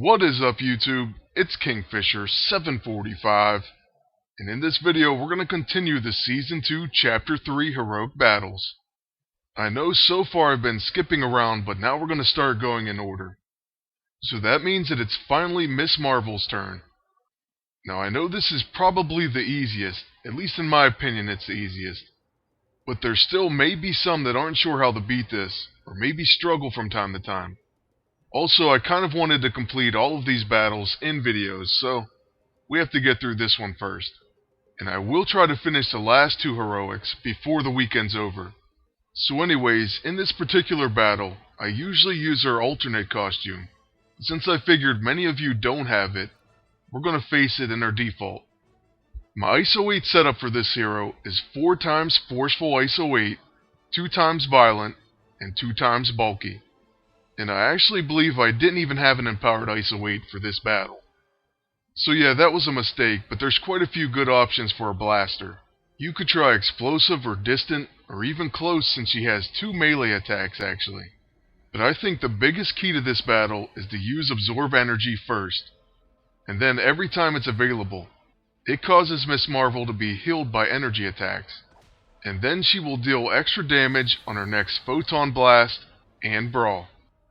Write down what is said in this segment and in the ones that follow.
What is up, YouTube? It's Kingfisher745, and in this video we're going to continue the Season 2 Chapter 3 Heroic Battles. I know so far I've been skipping around, but now we're going to start going in order. So that means that it's finally Miss Marvel's turn. Now I know this is probably the easiest, at least in my opinion it's the easiest. But there still may be some that aren't sure how to beat this, or maybe struggle from time to time. Also, I kind of wanted to complete all of these battles in videos, so we have to get through this one first. And I will try to finish the last two heroics before the weekend's over. So anyways, in this particular battle, I usually use her alternate costume. Since I figured many of you don't have it, we're going to face it in our default. My ISO 8 setup for this hero is 4 times Forceful ISO 8, 2 times Violent, and 2 times Bulky. And I actually believe I didn't even have an empowered ISO 8 for this battle. So yeah, that was a mistake, but there's quite a few good options for a blaster. You could try explosive or distant, or even close since she has 2 melee attacks actually. But I think the biggest key to this battle is to use Absorb Energy first. And then every time it's available, it causes Miss Marvel to be healed by energy attacks. And then she will deal extra damage on her next Photon Blast and Brawl.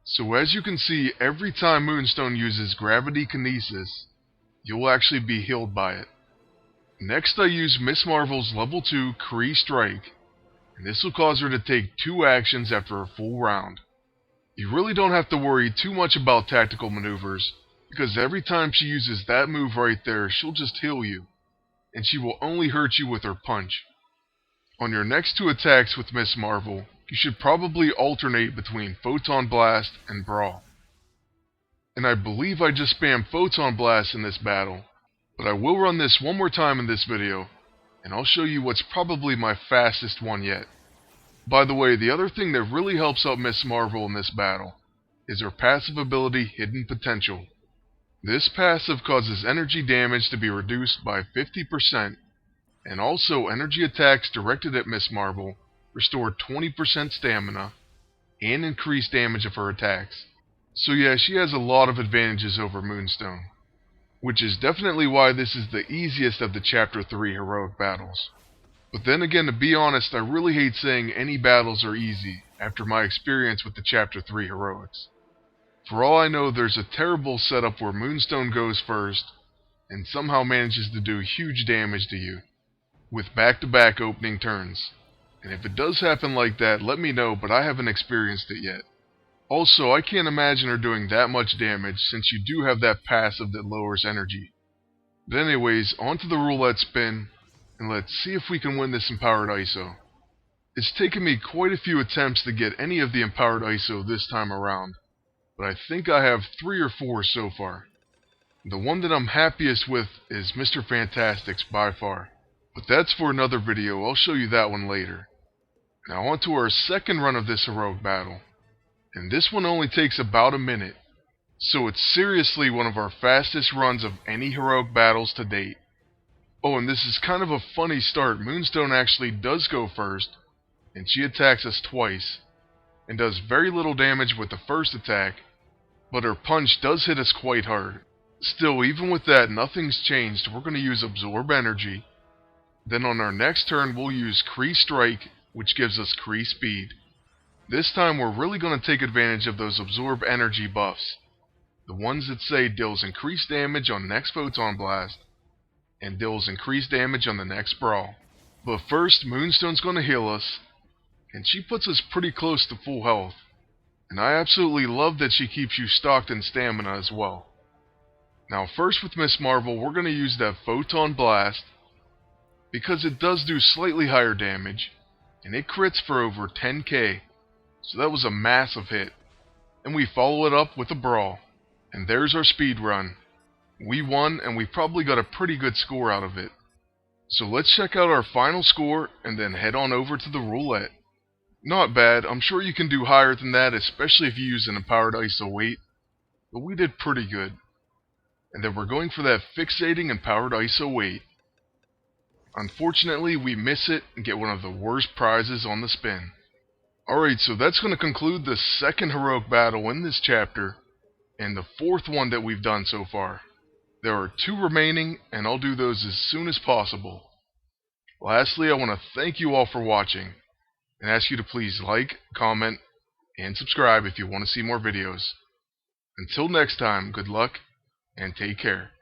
So as you can see, every time Moonstone uses Gravitikinesis, you'll actually be healed by it. Next I use Miss Marvel's level 2 Kree Strike, and this will cause her to take 2 actions after a full round. You really don't have to worry too much about tactical maneuvers, because every time she uses that move right there, she'll just heal you, and she will only hurt you with her punch. On your next 2 attacks with Miss Marvel, you should probably alternate between Photon Blast and Brawl. And I believe I just spammed Photon Blast in this battle, but I will run this one more time in this video, and I'll show you what's probably my fastest one yet. By the way, the other thing that really helps out Miss Marvel in this battle is her passive ability Hidden Potential. This passive causes energy damage to be reduced by 50%, and also energy attacks directed at Miss Marvel restore 20% stamina, and increase damage of her attacks. So yeah, she has a lot of advantages over Moonstone, which is definitely why this is the easiest of the Chapter 3 heroic battles. But then again, to be honest, I really hate saying any battles are easy after my experience with the Chapter 3 heroics. For all I know, there's a terrible setup where Moonstone goes first, and somehow manages to do huge damage to you, with back-to-back opening turns. And if it does happen like that, let me know, but I haven't experienced it yet. Also, I can't imagine her doing that much damage since you do have that passive that lowers energy. But anyways, onto the roulette spin, and let's see if we can win this empowered ISO. It's taken me quite a few attempts to get any of the empowered ISO this time around, but I think I have 3 or 4 so far. The one that I'm happiest with is Mr. Fantastic's by far. But that's for another video, I'll show you that one later. Now on to our second run of this heroic battle. And this one only takes about a minute. So it's seriously one of our fastest runs of any heroic battles to date. Oh, and this is kind of a funny start. Moonstone actually does go first, and she attacks us twice, and does very little damage with the first attack, but her punch does hit us quite hard. Still, even with that, nothing's changed. We're going to use Absorb Energy. Then on our next turn, we'll use Kree Strike, which gives us Kree Speed. This time we're really going to take advantage of those Absorb Energy buffs. The ones that say deals increased damage on next Photon Blast, and deals increased damage on the next Brawl. But first, Moonstone's going to heal us, and she puts us pretty close to full health. And I absolutely love that she keeps you stocked in stamina as well. Now first with Miss Marvel, we're going to use that Photon Blast, because it does do slightly higher damage, and it crits for over 10k, so that was a massive hit. And we follow it up with a Brawl, and there's our speed run. We won, and we probably got a pretty good score out of it. So let's check out our final score, and then head on over to the roulette. Not bad, I'm sure you can do higher than that, especially if you use an empowered ISO 8, but we did pretty good. And then we're going for that fixating empowered ISO 8. Unfortunately, we miss it and get one of the worst prizes on the spin. Alright, so that's going to conclude the second heroic battle in this chapter, and the 4th one that we've done so far. There are 2 remaining, and I'll do those as soon as possible. Lastly, I want to thank you all for watching, and ask you to please like, comment, and subscribe if you want to see more videos. Until next time, good luck, and take care.